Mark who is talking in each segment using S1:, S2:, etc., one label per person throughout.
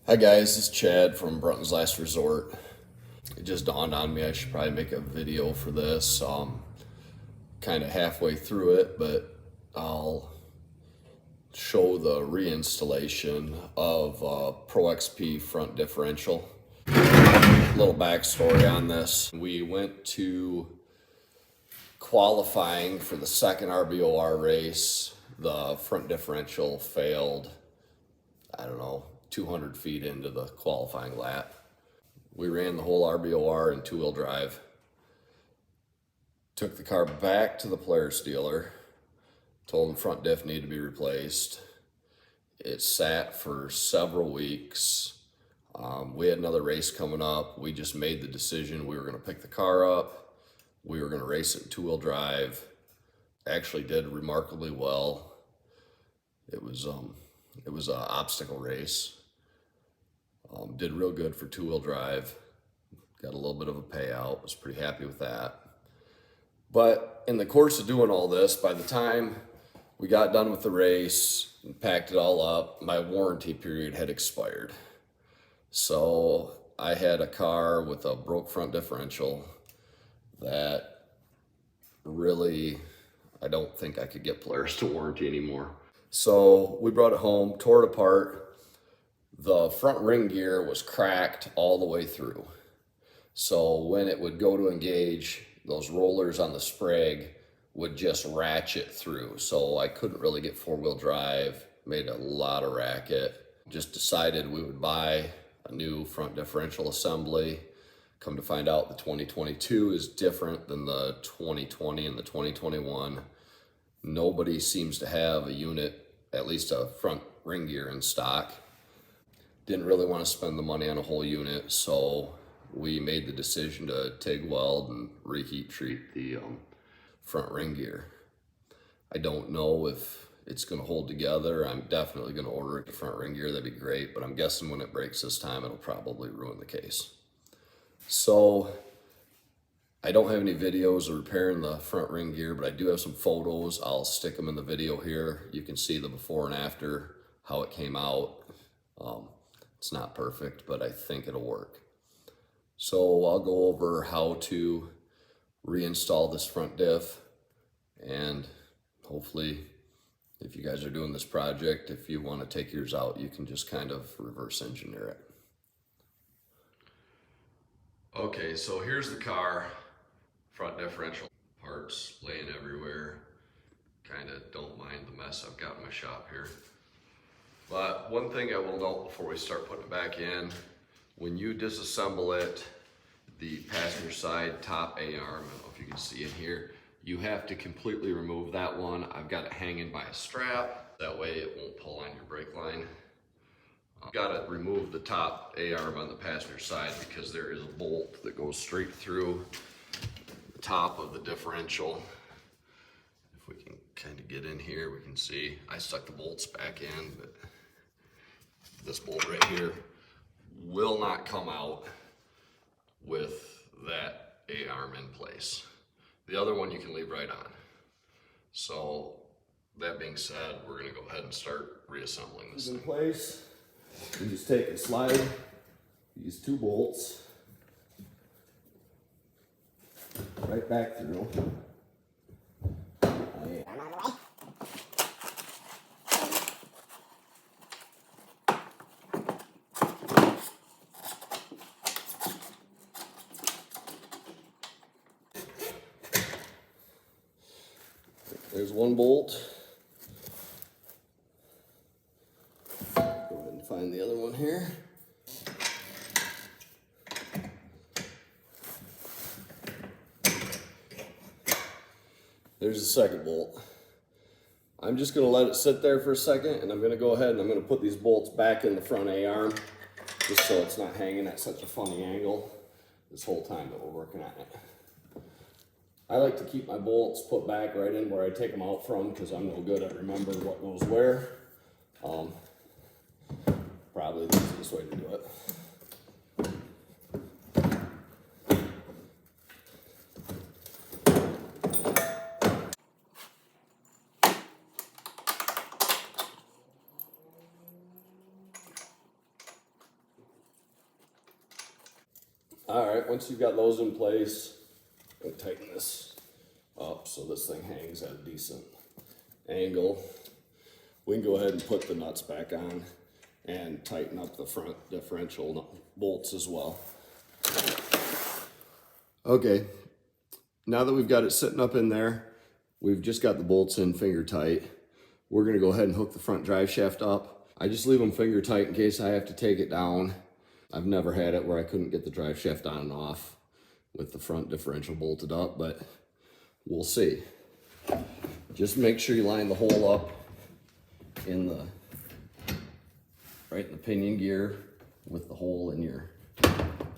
S1: Hi guys, this is Chad from Brunton's Last Resort. It just dawned on me I should probably make a video for this. Kind of halfway through it, but I'll show the reinstallation of Pro XP front differential. A little backstory on this. We went to qualifying for the second RBOR race. The front differential failed, I don't know, 200 feet into the qualifying lap. We ran the whole RBOR in two-wheel drive. Took the car back to the Polaris dealer. Told them front diff needed to be replaced. It sat for several weeks. We had another race coming up. We just made the decision we were going to pick the car up. We were going to race it in two-wheel drive. Actually did remarkably well. It was an obstacle race. Did real good for two-wheel drive. Got a little bit of a payout. Was pretty happy with that. But in the course of doing all this, by the time we got done with the race and packed it all up, my warranty period had expired. So I had a car with a broke front differential that really, I don't think I could get Polaris to warranty anymore. So we brought it home, tore it apart. The front ring gear was cracked all the way through. So when it would go to engage, those rollers on the sprig would just ratchet through. So I couldn't really get four-wheel drive, made a lot of racket. Just decided we would buy a new front differential assembly. Come to find out the 2022 is different than the 2020 and the 2021. Nobody seems to have a unit, at least a front ring gear in stock. Didn't really want to spend the money on a whole unit, so we made the decision to TIG weld and reheat treat the front ring gear. I don't know if it's going to hold together. I'm definitely going to order a front ring gear. That'd be great, but I'm guessing when it breaks this time, it'll probably ruin the case. So I don't have any videos of repairing the front ring gear, but I do have some photos. I'll stick them in the video here. You can see the before and after, how it came out. It's not perfect, but I think it'll work. So I'll go over how to reinstall this front diff, and hopefully if you guys are doing this project, if you want to take yours out, you can just kind of reverse engineer it. Okay, so here's the car, front differential parts laying everywhere. Kind of don't mind the mess I've got in my shop here. But one thing I will note before we start putting it back in, when you disassemble it, the passenger side top A-arm, I don't know if you can see in here, you have to completely remove that one. I've got it hanging by a strap. That way it won't pull on your brake line. I've got to remove the top A-arm on the passenger side because there is a bolt that goes straight through the top of the differential. If we can kind of get in here, we can see I stuck the bolts back in, but this bolt right here will not come out with that A-arm in place. The other one you can leave right on. So that being said, we're going to go ahead and start reassembling this in place. You just take and slide these two bolts right back through. There's one bolt. Go ahead and find the other one here. There's the second bolt. I'm just going to let it sit there for a second, and I'm going to go ahead and I'm going to put these bolts back in the front A-arm just so it's not hanging at such a funny angle this whole time that we're working on it. I like to keep my bolts put back right in where I take them out from because I'm no good at remembering what goes where. Probably the easiest way to do it. All right, once you've got those in place, I'm gonna tighten this up so this thing hangs at a decent angle. We can go ahead and put the nuts back on and tighten up the front differential bolts as well. Okay, now that we've got it sitting up in there, we've just got the bolts in finger tight. We're gonna go ahead and hook the front drive shaft up. I just leave them finger tight in case I have to take it down. I've never had it where I couldn't get the drive shaft on and off with the front differential bolted up, but we'll see. Just make sure you line the hole up in the right in the pinion gear with the hole in your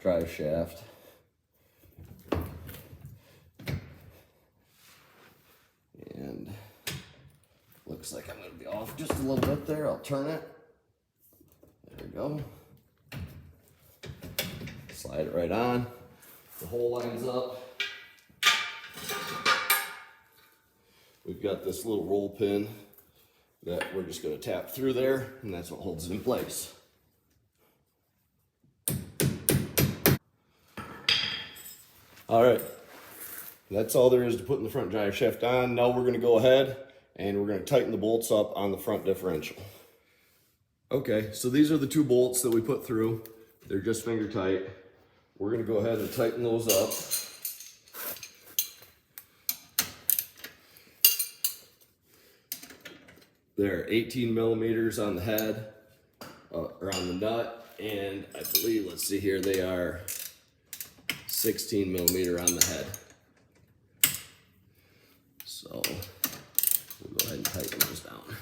S1: drive shaft. And looks like I'm going to be off just a little bit there. I'll turn it. There we go. Slide it right on. The hole lines up. We've got this little roll pin that we're just going to tap through there, and that's what holds it in place. All right, that's all there is to putting the front drive shaft on. Now we're going to go ahead and we're going to tighten the bolts up on the front differential. Okay, so these are the two bolts that we put through. They're just finger tight. We're going to go ahead and tighten those up. They're 18 millimeters on the head, or on the nut, and I believe, let's see here, they are 16 millimeter on the head. So we'll go ahead and tighten those down.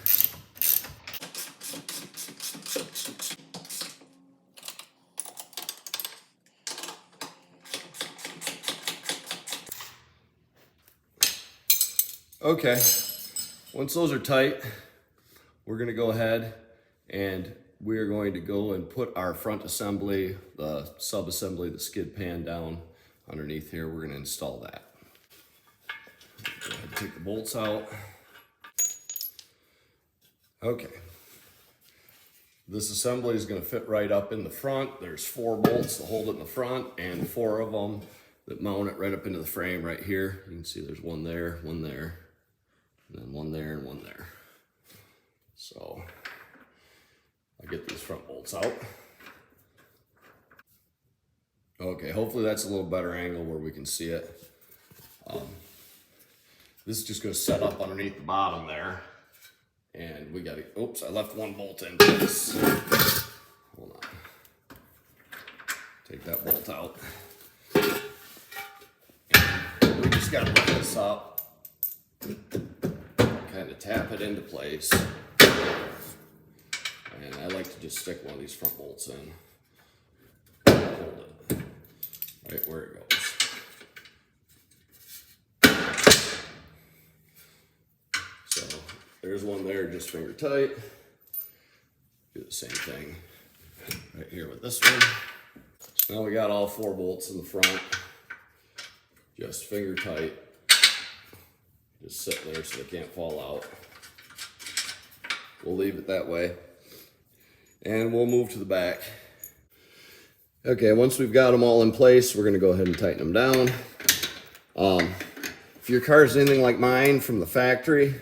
S1: Okay, once those are tight, we're going to go ahead and we're going to go and put our front assembly, the sub-assembly, the skid pan down underneath here. We're going to install that. Go ahead and take the bolts out. Okay. This assembly is going to fit right up in the front. There's 4 bolts that hold it in the front and 4 of them that mount it right up into the frame right here. You can see there's one there, and then one there, and one there. So I'll get these front bolts out. Okay, hopefully that's a little better angle where we can see it. This is just going to set up underneath the bottom there. And we got to, oops, I left one bolt in place. Hold on. Take that bolt out. And we just got to lift this up. Kind of tap it into place. And I like to just stick one of these front bolts in. Hold it right where it goes. So there's one there, just finger tight. Do the same thing right here with this one. So now we got all 4 bolts in the front, just finger tight. Just sit there so they can't fall out. We'll leave it that way. And we'll move to the back. Okay, once we've got them all in place, we're gonna go ahead and tighten them down. If your car is anything like mine from the factory,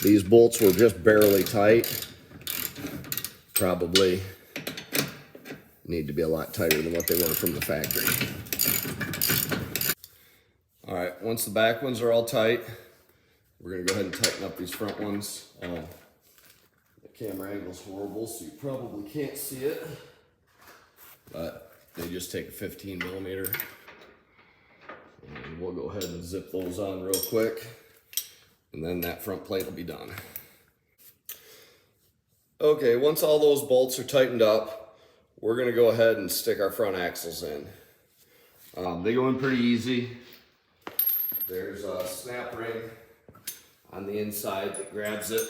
S1: these bolts were just barely tight. Probably need to be a lot tighter than what they were from the factory. All right, once the back ones are all tight, we're gonna go ahead and tighten up these front ones. The camera angle's horrible, so you probably can't see it, but they just take a 15 millimeter. And we'll go ahead and zip those on real quick, and then that front plate will be done. Okay, once all those bolts are tightened up, we're gonna go ahead and stick our front axles in. They go in pretty easy. There's a snap ring on the inside that grabs it.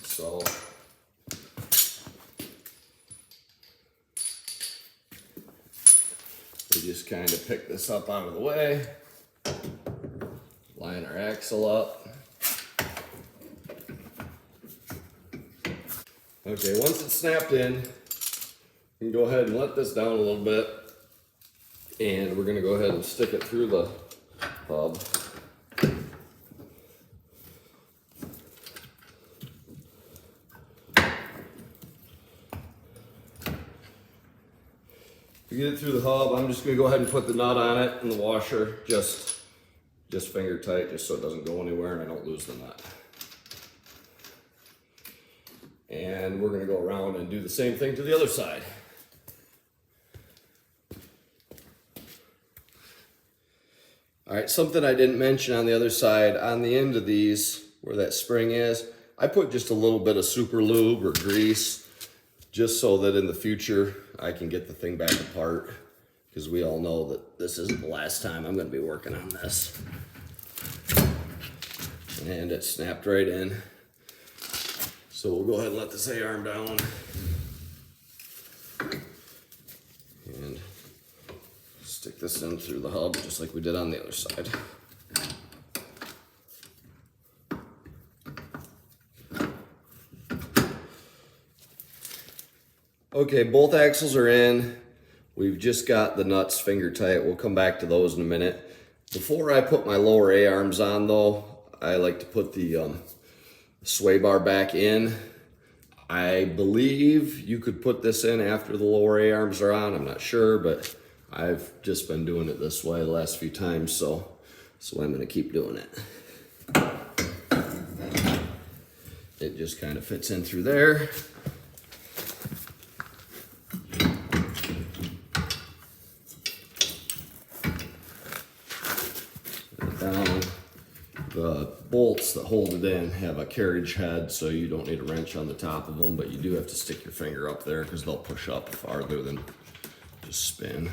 S1: So we just kind of pick this up out of the way, line our axle up. Okay, once it's snapped in, you can go ahead and let this down a little bit. And we're gonna go ahead and stick it through the hub. To get it through the hub, I'm just gonna go ahead and put the nut on it and the washer, just finger tight, just so it doesn't go anywhere and I don't lose the nut. And we're gonna go around and do the same thing to the other side. All right, something I didn't mention on the other side, on the end of these, where that spring is, I put just a little bit of super lube or grease, just so that in the future, I can get the thing back apart, because we all know that this isn't the last time I'm gonna be working on this. And it snapped right in. So we'll go ahead and let this A-arm down. And stick this in through the hub, just like we did on the other side. Okay, both axles are in. We've just got the nuts finger tight. We'll come back to those in a minute. Before I put my lower A-arms on though, I like to put the sway bar back in. I believe you could put this in after the lower A-arms are on. I'm not sure, but I've just been doing it this way the last few times, so I'm gonna keep doing it. It just kind of fits in through there. Down. The bolts that hold it in have a carriage head, so you don't need a wrench on the top of them, but you do have to stick your finger up there because they'll push up farther than just spin.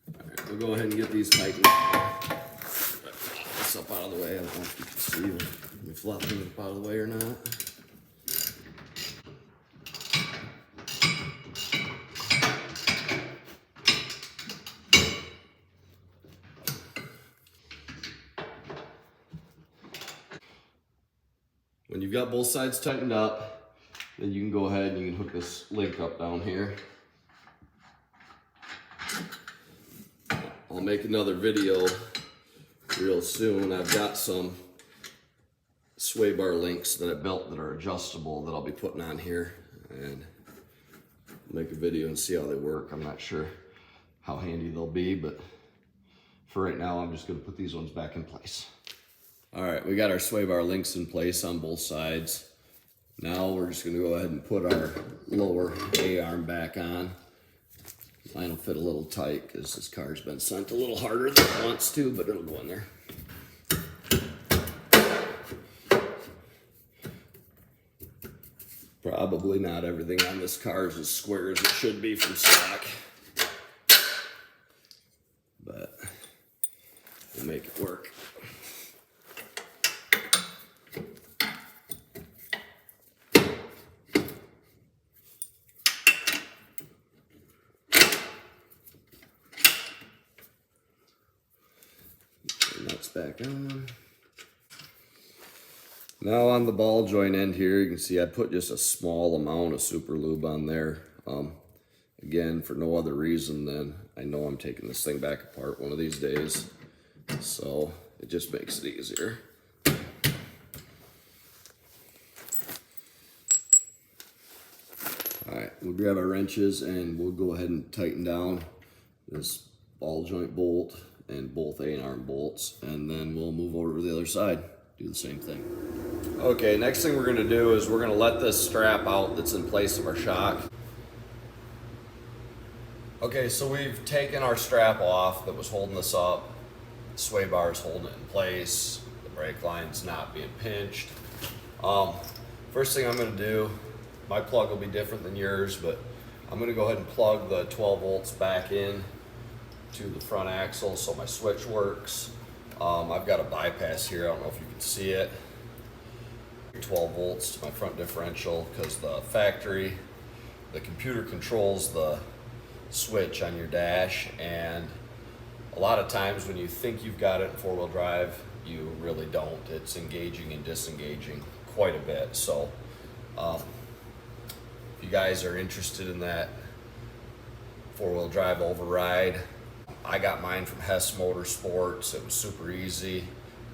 S1: All right, we'll go ahead and get these tightened. This up out of the way. I don't know if you can see me fluffing it up out of the way or not. When you've got both sides tightened up, then you can go ahead and you can hook this link up down here. I'll make another video real soon. I've got some sway bar links that I built that are adjustable that I'll be putting on here, and make a video and see how they work. I'm not sure how handy they'll be, but for right now, I'm just gonna put these ones back in place. All right, we got our sway bar links in place on both sides. Now we're just gonna go ahead and put our lower A-arm back on. Mine will fit a little tight because this car's been sent a little harder than it wants to, but it'll go in there. Probably not everything on this car is as square as it should be from stock, but we'll make it work. Nuts back on. Now on the ball joint end here, you can see I put just a small amount of super lube on there. Again, for no other reason than I know I'm taking this thing back apart one of these days. So it just makes it easier. All right, we'll grab our wrenches and we'll go ahead and tighten down this ball joint bolt and both A-arm bolts, and then we'll move over to the other side, do the same thing. Okay, next thing we're gonna do is we're gonna let this strap out that's in place of our shock. Okay, so we've taken our strap off that was holding this up. The sway bar is holding it in place. The brake line's not being pinched. First thing I'm gonna do, my plug will be different than yours, but I'm gonna go ahead and plug the 12 volts back in to the front axle so my switch works. I've got a bypass here, I don't know if you can see it. 12 volts to my front differential because the factory, the computer controls the switch on your dash, and a lot of times when you think you've got it in four-wheel drive, you really don't. It's engaging and disengaging quite a bit. So if you guys are interested in that four-wheel drive override. I got mine from Hess Motorsports. It was super easy,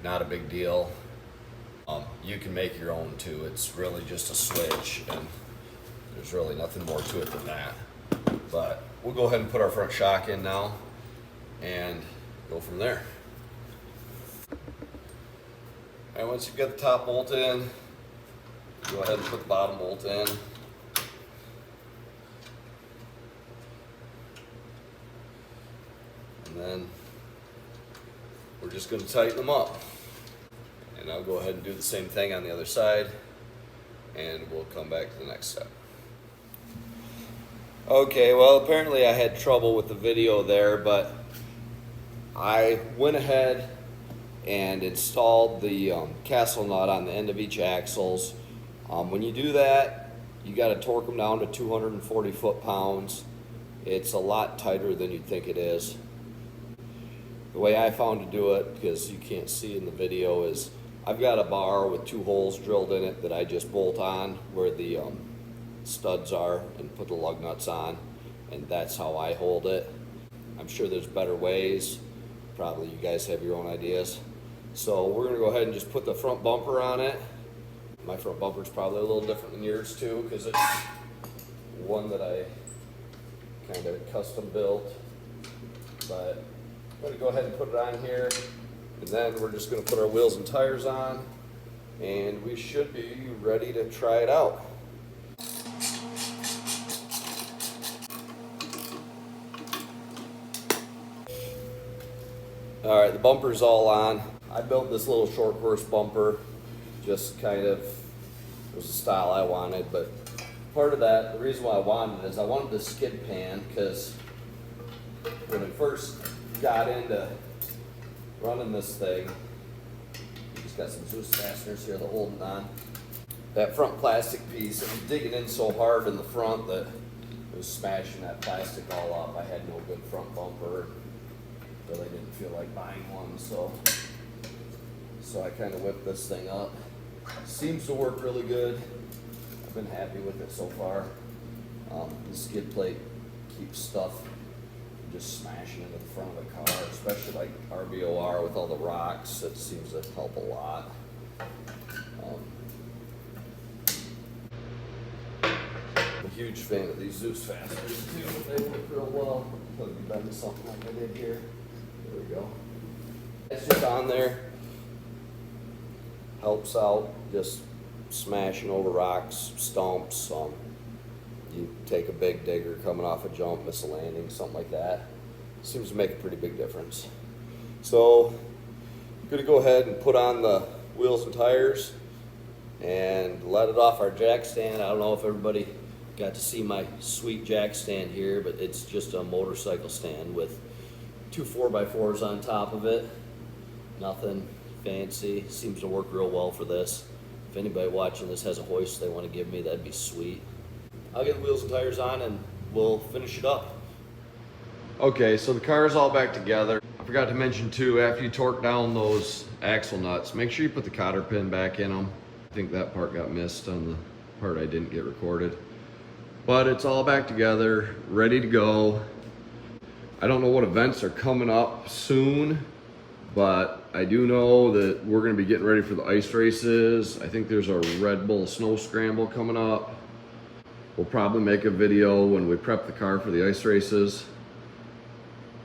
S1: not a big deal. You can make your own too. It's really just a switch, and there's really nothing more to it than that. But we'll go ahead and put our front shock in now and go from there. And once you've got the top bolt in, go ahead and put the bottom bolt in. And then we're just going to tighten them up. And I'll go ahead and do the same thing on the other side, and we'll come back to the next step. Okay, well, apparently I had trouble with the video there, but I went ahead and installed the castle nut on the end of each axles. When you do that, you got to torque them down to 240 foot-pounds. It's a lot tighter than you'd think it is. The way I found to do it, because you can't see in the video, is I've got a bar with 2 holes drilled in it that I just bolt on where the studs are and put the lug nuts on, and that's how I hold it. I'm sure there's better ways. Probably you guys have your own ideas. So we're going to go ahead and just put the front bumper on it. My front bumper is probably a little different than yours too, because it's one that I kind of custom built. But I'm going to go ahead and put it on here, and then we're just going to put our wheels and tires on, and we should be ready to try it out. Alright, the bumper's all on. I built this little short course bumper, just kind of, it was the style I wanted, but part of that, the reason why I wanted it is I wanted the skid pan, because when I first got into running this thing, just got some Zeus fasteners here that hold it on. That front plastic piece, it was digging in so hard in the front that it was smashing that plastic all up. I had no good front bumper. Really didn't feel like buying one, so I kind of whipped this thing up. Seems to work really good. I've been happy with it so far. The skid plate keeps stuff just smashing into the front of the car, especially like RBOR with all the rocks. It seems to help a lot. I'm a huge fan of these Zeus fasteners too. They work real well. Plug you into something like I did here. There we go. It's just on there. Helps out just smashing over rocks, stumps. You take a big digger coming off a jump, miss a landing, something like that. Seems to make a pretty big difference. So I'm going to go ahead and put on the wheels and tires and let it off our jack stand. I don't know if everybody got to see my sweet jack stand here, but it's just a motorcycle stand with 2 4x4s on top of it. Nothing fancy. Seems to work real well for this. If anybody watching this has a hoist they want to give me, that'd be sweet. I'll get the wheels and tires on and we'll finish it up. Okay, so the car is all back together. I forgot to mention too, after you torque down those axle nuts, make sure you put the cotter pin back in them. I think that part got missed on the part I didn't get recorded. But it's all back together, ready to go. I don't know what events are coming up soon, but I do know that we're going to be getting ready for the ice races. I think there's a Red Bull Snow Scramble coming up. We'll probably make a video when we prep the car for the ice races.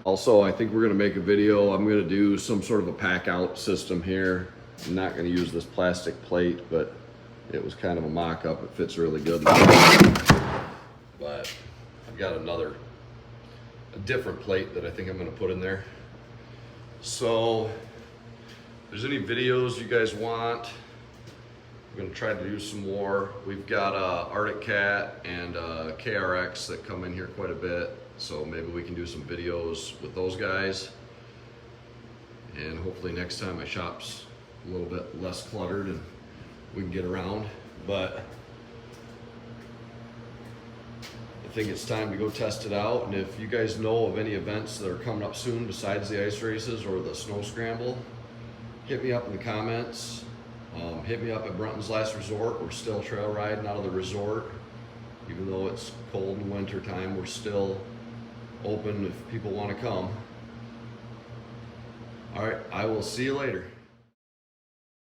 S1: Also, I think we're going to make a video. I'm going to do some sort of a pack out system here. I'm not going to use this plastic plate, but it was kind of a mock-up. It fits really good. But I've got a different plate that I think I'm going to put in there. So if there's any videos you guys want, I'm going to try to do some more. We've got Arctic Cat and KRX that come in here quite a bit, so maybe we can do some videos with those guys. And hopefully next time my shop's a little bit less cluttered and we can get around. But I think it's time to go test it out. And if you guys know of any events that are coming up soon besides the ice races or the snow scramble, hit me up in the comments. Hit me up at Brunton's Last Resort. We're still trail riding out of the resort. Even though it's cold in winter time, we're still open if people want to come. All right, I will see you later.